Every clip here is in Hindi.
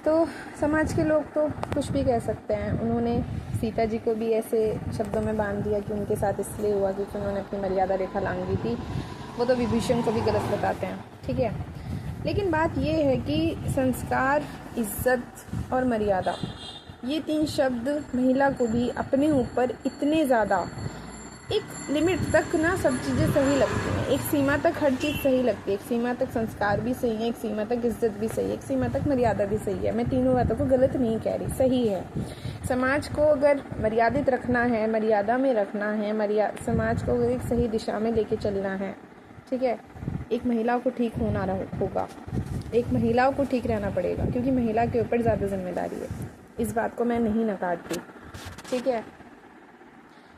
तो समाज के लोग तो कुछ भी कह सकते हैं। उन्होंने सीता जी को भी ऐसे शब्दों में बांध दिया कि उनके साथ इसलिए हुआ क्योंकि उन्होंने अपनी मर्यादा रेखा लांघी थी। वो तो विभीषण को भी गलत बताते हैं, ठीक है। लेकिन बात ये है कि संस्कार, इज्जत और मर्यादा, ये 3 शब्द महिला को भी अपने ऊपर इतने ज़्यादा, एक लिमिट तक ना सब चीज़ें सही लगती हैं, एक सीमा तक हर चीज़ सही लगती है, एक सीमा तक संस्कार भी सही है, एक सीमा तक इज्जत भी सही है, एक सीमा तक मर्यादा भी सही है। मैं तीनों बातों को गलत नहीं कह रही, सही है। समाज को अगर मर्यादित रखना है, मर्यादा में रखना है, समाज को अगर एक सही दिशा में लेके चलना है, ठीक है, एक महिला को ठीक होना होगा, एक महिला को ठीक रहना पड़ेगा, क्योंकि महिला के ऊपर ज़्यादा जिम्मेदारी है। इस बात को मैं नहीं नकारती, ठीक है।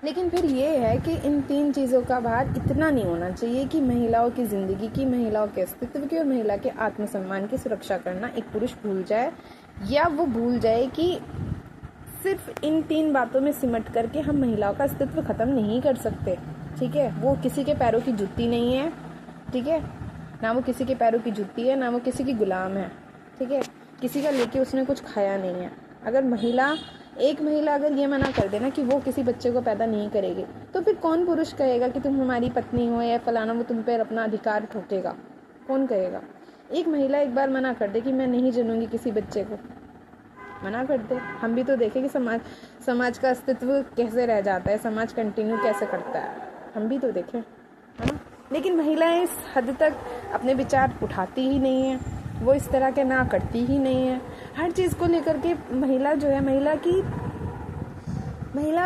लेकिन फिर ये है कि इन 3 चीज़ों का भार इतना नहीं होना चाहिए कि महिलाओं की ज़िंदगी की, महिलाओं के अस्तित्व की और महिला के आत्मसम्मान की सुरक्षा करना एक पुरुष भूल जाए, या वो भूल जाए कि सिर्फ इन 3 बातों में सिमट करके हम महिलाओं का अस्तित्व ख़त्म नहीं कर सकते, ठीक है। वो किसी के पैरों की जुत्ती नहीं है, ठीक है, ना वो किसी के पैरों की जुत्ती है, ना वो किसी की गुलाम है, ठीक है। किसी का लेके उसने कुछ खाया नहीं है। अगर एक महिला अगर ये मना कर देना कि वो किसी बच्चे को पैदा नहीं करेगी, तो फिर कौन पुरुष कहेगा कि तुम हमारी पत्नी हो या फलाना, वो तुम पर अपना अधिकार ठोकेगा? कौन कहेगा? एक महिला एक बार मना कर दे कि मैं नहीं जनूंगी किसी बच्चे को, मना कर दे, हम भी तो देखें कि समाज का अस्तित्व कैसे रह जाता है, समाज कंटिन्यू कैसे करता है, हम भी तो देखें, है ना। लेकिन महिलाएं इस हद तक अपने विचार उठाती ही नहीं है, वो इस तरह के ना करती ही नहीं है। हर चीज़ को लेकर के महिला जो है, महिला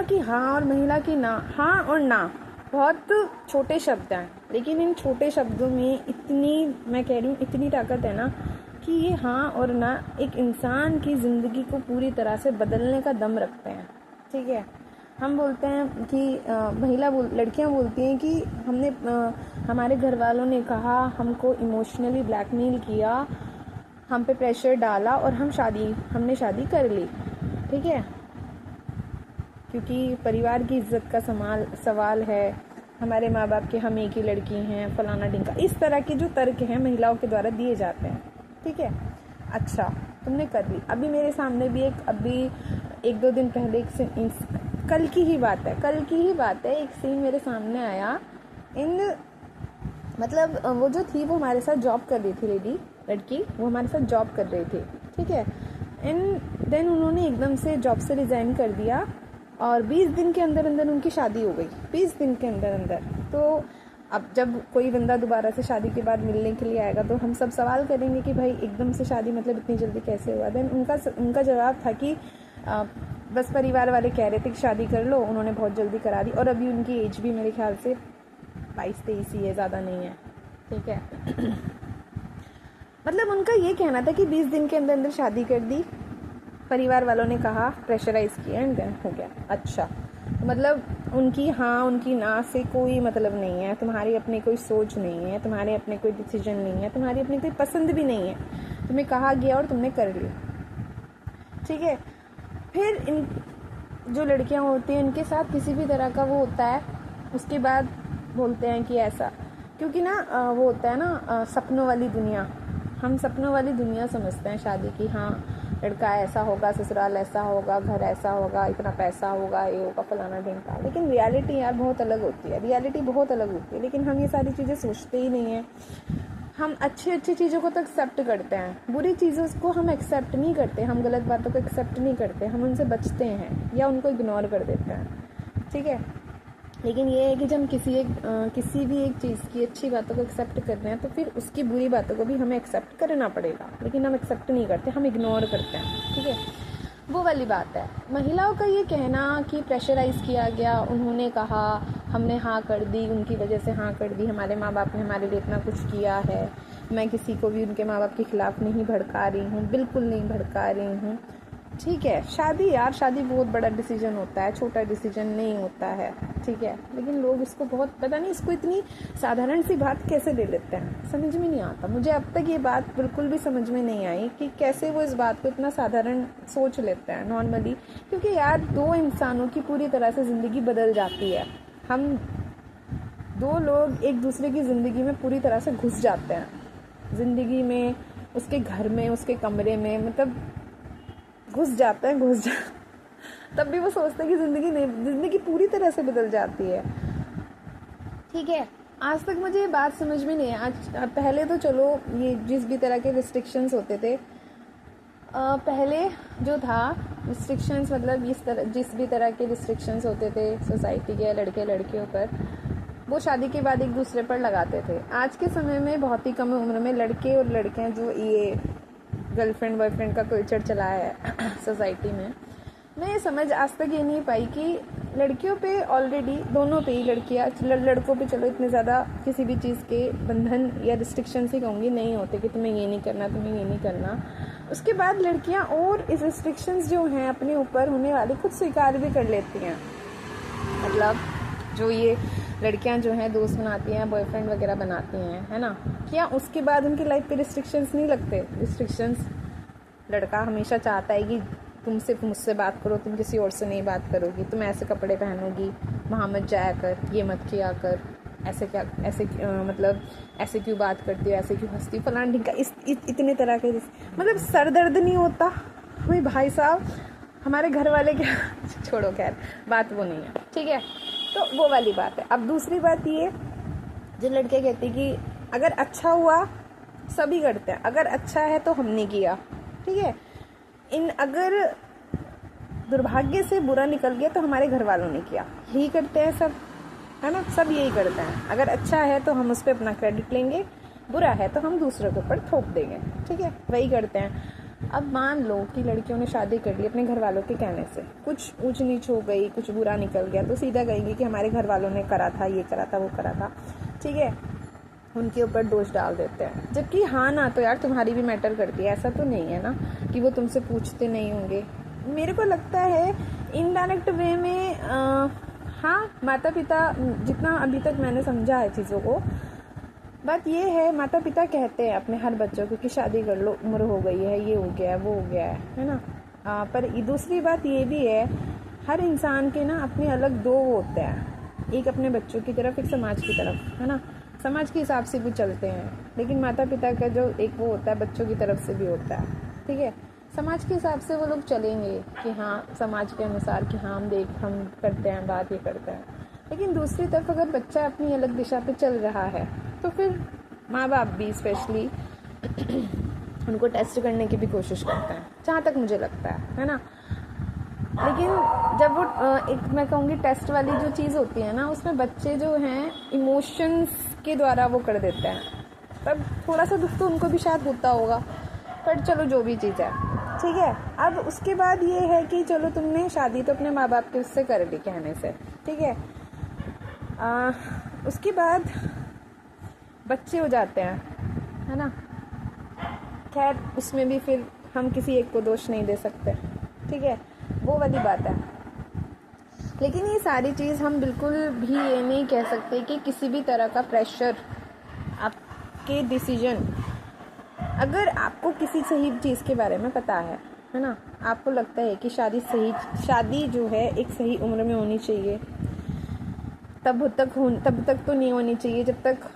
की हाँ और महिला की ना, हाँ और ना बहुत छोटे शब्द हैं, लेकिन इन छोटे शब्दों में इतनी, मैं कह रही हूँ, इतनी ताकत है ना कि ये हाँ और ना एक इंसान की ज़िंदगी को पूरी तरह से बदलने का दम रखते हैं, ठीक है। हम बोलते हैं कि लड़कियां बोलती हैं कि हमारे घर वालों ने कहा, हमको इमोशनली ब्लैकमेल किया, हम पे प्रेशर डाला और हमने शादी कर ली, ठीक है, क्योंकि परिवार की इज्जत का सवाल है, हमारे माँ बाप के हम एक ही लड़की हैं, फलाना ढिंका, इस तरह के जो तर्क हैं महिलाओं के द्वारा दिए जाते हैं, ठीक है। अच्छा, तुमने कर ली। अभी मेरे सामने भी एक 2 दिन पहले कल की ही बात है, एक सीन मेरे सामने आया। मतलब वो जो थी वो हमारे साथ जॉब कर रही थी, लड़की वो हमारे साथ जॉब कर रही थी, ठीक है। देन उन्होंने एकदम से जॉब से रिज़ाइन कर दिया और 20 दिन के अंदर अंदर उनकी शादी हो गई, 20 दिन के अंदर अंदर। तो अब जब कोई बंदा दोबारा से शादी के बाद मिलने के लिए आएगा तो हम सब सवाल करेंगे कि भाई एकदम से शादी मतलब इतनी जल्दी कैसे हुआ। देन उनका जवाब था कि बस परिवार वाले कह रहे थे कि शादी कर लो, उन्होंने बहुत जल्दी करा दी, और अभी उनकी एज भी मेरे ख्याल से 22-23 ही है, ज़्यादा नहीं है, ठीक है। मतलब उनका ये कहना था कि 20 दिन के अंदर अंदर शादी कर दी, परिवार वालों ने कहा, प्रेशराइज किया एंड देन हो गया। अच्छा, मतलब उनकी हाँ उनकी ना से कोई मतलब नहीं है, तुम्हारी अपनी कोई सोच नहीं है, तुम्हारे अपने कोई डिसीजन नहीं है, तुम्हारी अपनी कोई पसंद भी नहीं है, तुम्हें कहा गया और तुमने कर लिया, ठीक है। फिर इन जो लड़कियां होती हैं उनके साथ किसी भी तरह का वो होता है, उसके बाद बोलते हैं कि ऐसा, क्योंकि ना वो होता है ना सपनों वाली दुनिया, हम सपनों वाली दुनिया समझते हैं शादी की। हाँ, लड़का ऐसा होगा, ससुराल ऐसा होगा, घर ऐसा होगा, इतना पैसा होगा, ये होगा, फलाना ढिंका। लेकिन रियलिटी यार बहुत अलग होती है, लेकिन हम ये सारी चीज़ें सोचते ही नहीं हैं। हम अच्छी चीज़ों को तो एक्सेप्ट करते हैं, बुरी चीज़ों को हम एक्सेप्ट नहीं करते, हम गलत बातों को एक्सेप्ट नहीं करते, हम उनसे बचते हैं या उनको इग्नोर कर देते हैं, ठीक है। लेकिन ये है कि जब हम किसी भी एक चीज़ की अच्छी बातों को एक्सेप्ट कर रहे हैं तो फिर उसकी बुरी बातों को भी हमें एक्सेप्ट करना पड़ेगा, लेकिन हम एक्सेप्ट नहीं करते, हम इग्नोर करते हैं, ठीक है। वो वाली बात है। महिलाओं का ये कहना कि प्रेशराइज़ किया गया, उन्होंने कहा, हमने हाँ कर दी, उनकी वजह से हाँ कर दी, हमारे माँ बाप ने हमारे लिए इतना कुछ किया है, मैं किसी को भी उनके माँ बाप के खिलाफ़ नहीं भड़का रही हूँ, बिल्कुल नहीं भड़का रही हूँ, ठीक है। शादी बहुत बड़ा डिसीजन होता है, छोटा डिसीजन नहीं होता है, ठीक है। लेकिन लोग इसको बहुत, पता नहीं इसको इतनी साधारण सी बात कैसे ले लेते हैं, समझ में नहीं आता। मुझे अब तक ये बात बिल्कुल भी समझ में नहीं आई कि कैसे वो इस बात को इतना साधारण सोच लेते हैं नॉर्मली, क्योंकि यार 2 इंसानों की पूरी तरह से ज़िंदगी बदल जाती है। हम 2 लोग एक दूसरे की ज़िंदगी में पूरी तरह से घुस जाते हैं, ज़िंदगी में उसके घर में, उसके कमरे में, मतलब घुस जाता है, तब भी वो सोचते हैं कि ज़िंदगी पूरी तरह से बदल जाती है। ठीक है, आज तक मुझे ये बात समझ में नहीं है। आज पहले तो चलो ये जिस भी तरह के रिस्ट्रिक्शंस होते थे, पहले जो था रिस्ट्रिक्शंस, मतलब जिस भी तरह के रिस्ट्रिक्शंस होते थे सोसाइटी के लड़के लड़कियों पर, वो शादी के बाद एक दूसरे पर लगाते थे। आज के समय में बहुत ही कम उम्र में लड़के और लड़कियां जो ये गर्लफ्रेंड बॉयफ्रेंड का कल्चर चलाया है सोसाइटी में, मैं समझ आज तक ये नहीं पाई कि लड़कियों पे ऑलरेडी, दोनों पे ही, लड़कों पे चलो इतने ज़्यादा किसी भी चीज़ के बंधन या रिस्ट्रिक्शंस ही कहूँगी नहीं होते कि तुम्हें ये नहीं करना, तुम्हें ये नहीं करना। उसके बाद लड़कियां और इस रिस्ट्रिक्शंस जो हैं अपने ऊपर होने वाली खुद स्वीकार भी कर लेती हैं। मतलब जो ये लड़कियां जो हैं दोस्त बनाती हैं, बॉयफ्रेंड वगैरह बनाती हैं, है ना, क्या उसके बाद उनकी लाइफ पे रिस्ट्रिक्शंस नहीं लगते? रिस्ट्रिक्शंस लड़का हमेशा चाहता है कि तुम सिर्फ मुझसे बात करो, तुम किसी और से नहीं बात करोगी, तुम ऐसे कपड़े पहनोगी, वहाँ मत जाया कर, ये मत किया कर, मतलब ऐसे क्यों बात करती हो, ऐसे क्यों हंसती हो, फलान ढिंका, इतने तरह के, मतलब सर दर्द नहीं होता भाई? भाई साहब हमारे घर वाले क्या छोड़ो, खैर बात वो नहीं है, ठीक है। तो वो वाली बात है। अब दूसरी बात ये, जो लड़के कहते हैं कि अगर अच्छा हुआ, सभी करते हैं, अगर अच्छा है तो हमने किया, ठीक है। अगर दुर्भाग्य से बुरा निकल गया तो हमारे घर वालों ने किया, यही करते हैं सब, है ना, सब यही करते हैं। अगर अच्छा है तो हम उस पर अपना क्रेडिट लेंगे, बुरा है तो हम दूसरों के ऊपर थोप देंगे, ठीक है, वही करते हैं। अब मान लो कि लड़कियों ने शादी कर ली अपने घर वालों के कहने से, कुछ ऊंच नीच हो गई, कुछ बुरा निकल गया, तो सीधा कहेंगे कि हमारे घर वालों ने करा था, ये करा था, वो करा था, ठीक है, उनके ऊपर दोष डाल देते हैं। जबकि हाँ ना, तो यार तुम्हारी भी मैटर करती है, ऐसा तो नहीं है ना कि वो तुमसे पूछते नहीं होंगे। मेरे को लगता है इनडायरेक्ट वे में हाँ, माता पिता, जितना अभी तक मैंने समझा है चीज़ों को, बात ये है, माता पिता कहते हैं अपने हर बच्चों को कि शादी कर लो, उम्र हो गई है, ये हो गया है, वो हो गया है ना। पर दूसरी बात ये भी है, हर इंसान के ना अपने अलग दो होते हैं, एक अपने बच्चों की तरफ, एक समाज की तरफ, है ना। समाज के हिसाब से भी चलते हैं, लेकिन माता पिता का जो एक वो होता है बच्चों की तरफ से भी होता है, ठीक है। समाज के हिसाब से वो लोग चलेंगे कि हाँ, समाज के अनुसार कि हाँ हम करते हैं बात, ये करते हैं। लेकिन दूसरी तरफ अगर बच्चा अपनी अलग दिशा पे चल रहा है तो फिर माँ बाप भी स्पेशली उनको टेस्ट करने की भी कोशिश करते हैं, जहाँ तक मुझे लगता है ना। लेकिन जब वो एक मैं कहूँगी टेस्ट वाली जो चीज़ होती है ना, उसमें बच्चे जो हैं इमोशंस के द्वारा वो कर देते हैं, तब थोड़ा सा दुख तो उनको भी शायद होता होगा, पर चलो जो भी चीज़ है, ठीक है। अब उसके बाद ये है कि चलो तुमने शादी तो अपने माँ बाप के उससे कर ली कहने से, ठीक है। उसके बाद बच्चे हो जाते हैं, है ना। खैर उसमें भी फिर हम किसी एक को दोष नहीं दे सकते, ठीक है, वो वाली बात है। लेकिन ये सारी चीज़ हम बिल्कुल भी ये नहीं कह सकते कि किसी भी तरह का प्रेशर आपके डिसीजन, अगर आपको किसी सही चीज़ के बारे में पता है ना, आपको लगता है कि शादी जो है एक सही उम्र में होनी चाहिए, तब तक तो नहीं होनी चाहिए जब तक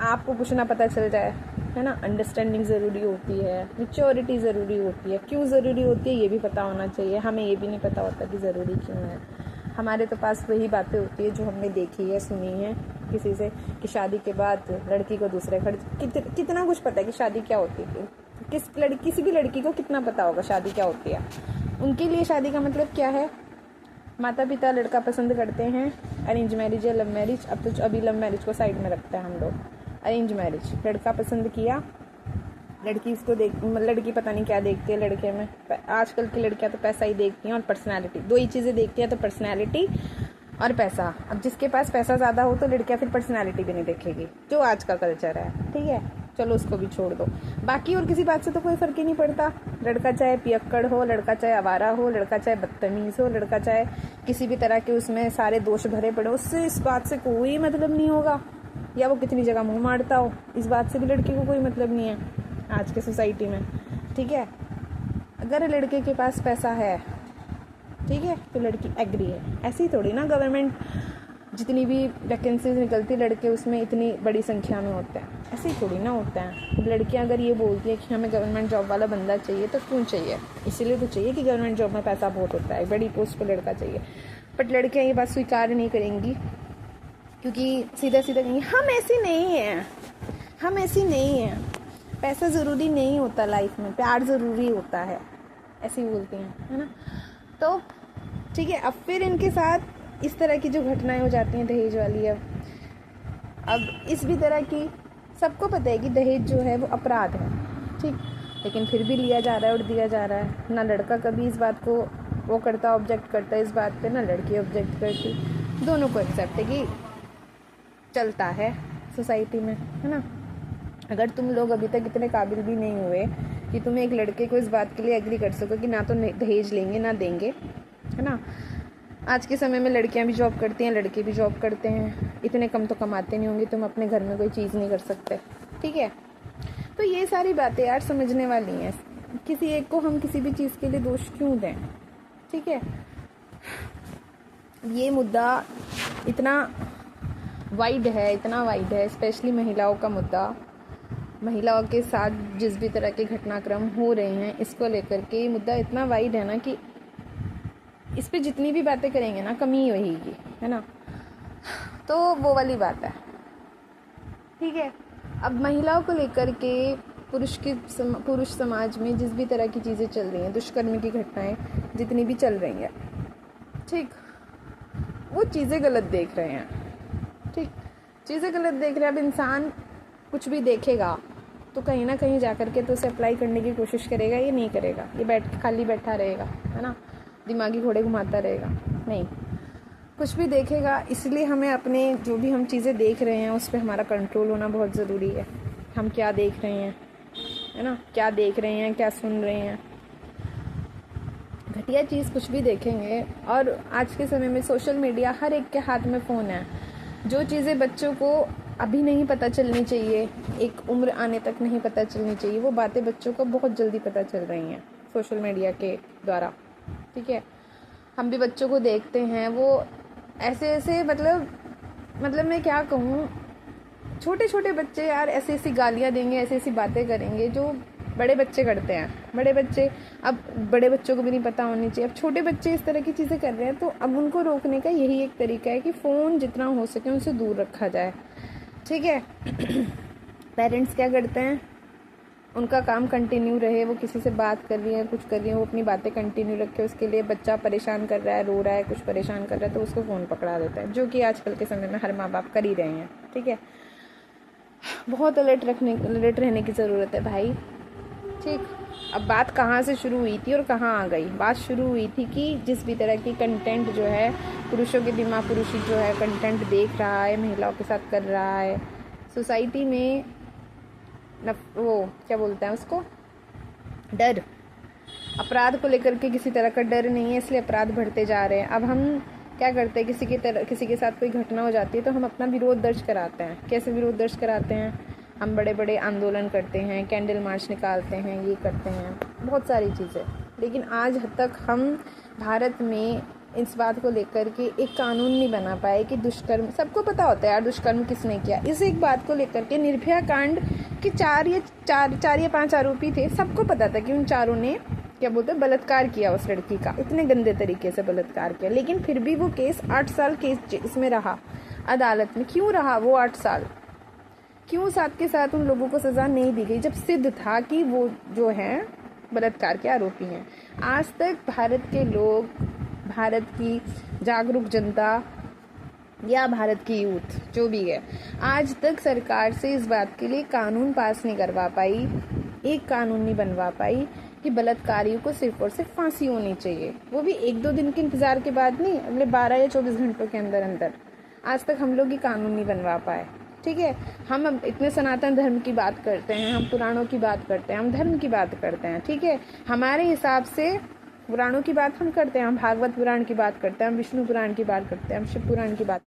आपको कुछ ना पता चल जाए, है ना। अंडरस्टैंडिंग ज़रूरी होती है, मैच्योरिटी ज़रूरी होती है। क्यों ज़रूरी होती है ये भी पता होना चाहिए। हमें ये भी नहीं पता होता कि ज़रूरी क्यों है। हमारे तो पास वही बातें होती है जो हमने देखी है, सुनी है किसी से, कि शादी के बाद लड़की को दूसरे घर कितना कुछ पता है कि शादी क्या होती है, किसी भी लड़की को कितना पता होगा शादी क्या होती है। उनके लिए शादी का मतलब क्या है, माता पिता लड़का पसंद करते हैं, अरेंज मैरिज या लव मैरिज। अब तो अभी लव मैरिज को साइड में रखते हैं हम लोग, अरेंज मैरिज। लड़का पसंद किया, लड़की उसको लड़की पता नहीं क्या देखती है लड़के में। आजकल की लड़कियां तो पैसा ही देखती हैं और पर्सनैलिटी, दो ही चीज़ें देखती हैं, तो पर्सनैलिटी और पैसा। अब जिसके पास पैसा ज़्यादा हो तो लड़कियां फिर पर्सनैलिटी भी नहीं देखेगी, जो आज का कल्चर है, ठीक है। चलो उसको भी छोड़ दो, बाकी और किसी बात से तो कोई फ़र्क ही नहीं पड़ता। लड़का चाहे पियक्कड़ हो, लड़का चाहे आवारा हो, लड़का चाहे बदतमीज़ हो, लड़का चाहे किसी भी तरह के उसमें सारे दोष भरे पड़े, उससे इस बात से कोई मतलब नहीं होगा। या वो कितनी जगह मुंह मारता हो, इस बात से भी लड़की को कोई मतलब नहीं है आज के सोसाइटी में, ठीक है। अगर लड़के के पास पैसा है, ठीक है, तो लड़की एग्री है। ऐसी थोड़ी ना गवर्नमेंट जितनी भी वैकेंसीज निकलती लड़के उसमें इतनी बड़ी संख्या में होते हैं, ऐसे ही थोड़ी ना होता है। अब लड़कियां अगर ये बोलती है कि हमें गवर्नमेंट जॉब वाला बंदा चाहिए, तो क्यों चाहिए? इसीलिए तो चाहिए कि गवर्नमेंट जॉब में पैसा बहुत होता है, बड़ी पोस्ट पर लड़का चाहिए। बट लड़कियां ये बात स्वीकार नहीं करेंगी, क्योंकि सीधा सीधा कहेंगी हम ऐसी नहीं हैं, हम ऐसी नहीं हैं, पैसा ज़रूरी नहीं होता लाइफ में, प्यार ज़रूरी होता है, ऐसी बोलती हैं, है ना। तो ठीक है, अब फिर इनके साथ इस तरह की जो घटनाएं हो जाती हैं दहेज वाली। अब इस भी तरह की सबको पता है कि दहेज जो है वो अपराध है, ठीक, लेकिन फिर भी लिया जा रहा है और दिया जा रहा है। ना लड़का कभी इस बात को वो करता, ऑब्जेक्ट करता है इस बात पे, ना लड़की ऑब्जेक्ट करती, दोनों को एक्सेप्ट है कि चलता है सोसाइटी में, है ना। अगर तुम लोग अभी तक इतने काबिल भी नहीं हुए कि तुम एक लड़के को इस बात के लिए एग्री कर सको कि ना तो दहेज लेंगे ना देंगे, है ना। आज के समय में लड़कियां भी जॉब करती हैं, लड़के भी जॉब करते हैं, इतने कम तो कमाते नहीं होंगे, तुम अपने घर में कोई चीज़ नहीं कर सकते, ठीक है। तो ये सारी बातें यार समझने वाली हैं। किसी एक को हम किसी भी चीज़ के लिए दोष क्यों दें, ठीक है। ये मुद्दा इतना वाइड है, इतना वाइड है, स्पेशली महिलाओं का मुद्दा, महिलाओं के साथ जिस भी तरह के घटनाक्रम हो रहे हैं इसको लेकर के ये मुद्दा इतना वाइड है ना कि इस पे जितनी भी बातें करेंगे ना कमी ही रहेगी, है ना। तो वो वाली बात है, ठीक है। अब महिलाओं को लेकर के पुरुष समाज में जिस भी तरह की चीज़ें चल रही हैं, दुष्कर्म की घटनाएं जितनी भी चल रही हैं, ठीक, वो चीज़ें गलत देख रहे हैं, ठीक, चीज़ें गलत देख रहे हैं। अब इंसान कुछ भी देखेगा तो कहीं ना कहीं जा कर के तो उसे अप्लाई करने की कोशिश करेगा, ये नहीं करेगा, ये खाली बैठा रहेगा, है ना, दिमागी घोड़े घुमाता रहेगा, नहीं, कुछ भी देखेगा। इसलिए हमें अपने जो भी हम चीज़ें देख रहे हैं उस पर हमारा कंट्रोल होना बहुत ज़रूरी है। हम क्या देख रहे हैं, है ना, क्या देख रहे हैं, क्या सुन रहे हैं। घटिया चीज़ कुछ भी देखेंगे, और आज के समय में सोशल मीडिया, हर एक के हाथ में फ़ोन है। जो चीज़ें बच्चों को अभी नहीं पता चलनी चाहिए, एक उम्र आने तक नहीं पता चलनी चाहिए, वो बातें बच्चों को बहुत जल्दी पता चल रही हैं सोशल मीडिया के द्वारा, ठीक है। हम भी बच्चों को देखते हैं, वो ऐसे ऐसे मतलब मैं क्या कहूँ, छोटे छोटे बच्चे यार ऐसी ऐसी गालियाँ देंगे, ऐसी ऐसी बातें करेंगे जो बड़े बच्चे करते हैं। बड़े बच्चे, अब बड़े बच्चों को भी नहीं पता होनी चाहिए, अब छोटे बच्चे इस तरह की चीज़ें कर रहे हैं, तो अब उनको रोकने का यही एक तरीका है कि फ़ोन जितना हो सके उनसे दूर रखा जाए, ठीक है। पेरेंट्स क्या करते हैं, उनका काम कंटिन्यू रहे, वो किसी से बात कर रही है, कुछ कर रही है, वो अपनी बातें कंटिन्यू रखे, उसके लिए बच्चा परेशान कर रहा है, रो रहा है, कुछ परेशान कर रहा है, तो उसको फ़ोन पकड़ा देता है, जो कि आजकल के समय में हर माँ बाप कर ही रहे हैं, ठीक है। बहुत अलर्ट रहने की ज़रूरत है भाई, ठीक। अब बात कहाँ से शुरू हुई थी और कहाँ आ गई? बात शुरू हुई थी कि जिस भी तरह की कंटेंट जो है, पुरुषों के दिमाग, पुरुष जो है कंटेंट देख रहा है, महिलाओं के साथ कर रहा है, सोसाइटी में वो क्या बोलते हैं उसको, डर, अपराध को लेकर के किसी तरह का डर नहीं है, इसलिए अपराध बढ़ते जा रहे हैं। अब हम क्या करते हैं, किसी के साथ कोई घटना हो जाती है तो हम अपना विरोध दर्ज कराते हैं। कैसे विरोध दर्ज कराते हैं? हम बड़े बड़े आंदोलन करते हैं, कैंडल मार्च निकालते हैं, ये करते हैं, बहुत सारी चीज़ें। लेकिन आज तक हम भारत में इस बात को लेकर के एक कानून नहीं बना पाए कि दुष्कर्म, सबको पता होता है यार दुष्कर्म किसने किया। इस एक बात को लेकर के निर्भया कांड के चार या पांच आरोपी थे, सबको पता था कि उन चारों ने क्या बोलते हैं बलात्कार किया उस लड़की का, इतने गंदे तरीके से बलात्कार किया। लेकिन फिर भी वो केस 8 साल केस इसमें रहा अदालत में। क्यों रहा वो 8 साल? क्यों साथ के साथ उन लोगों को सज़ा नहीं दी गई जब सिद्ध था कि वो जो हैं बलात्कार के आरोपी हैं? आज तक भारत के लोग, भारत की जागरूक जनता या भारत की यूथ जो भी है, आज तक सरकार से इस बात के लिए कानून पास नहीं करवा पाई, एक कानून नहीं बनवा पाई कि बलात्कारियों को सिर्फ और सिर्फ फांसी होनी चाहिए, वो भी 1-2 दिन के इंतज़ार के बाद नहीं, अगले 12 या 24 घंटों के अंदर अंदर। आज तक हम लोग ये कानून नहीं बनवा पाए, ठीक है। हम अब इतने सनातन धर्म की बात करते हैं, हम पुराणों की बात करते हैं, हम धर्म की बात करते हैं, ठीक है। हमारे हिसाब से पुराणों की बात हम करते हैं, हम भागवत पुराण की बात करते हैं, हम विष्णु पुराण की बात करते हैं, हम शिव पुराण की बात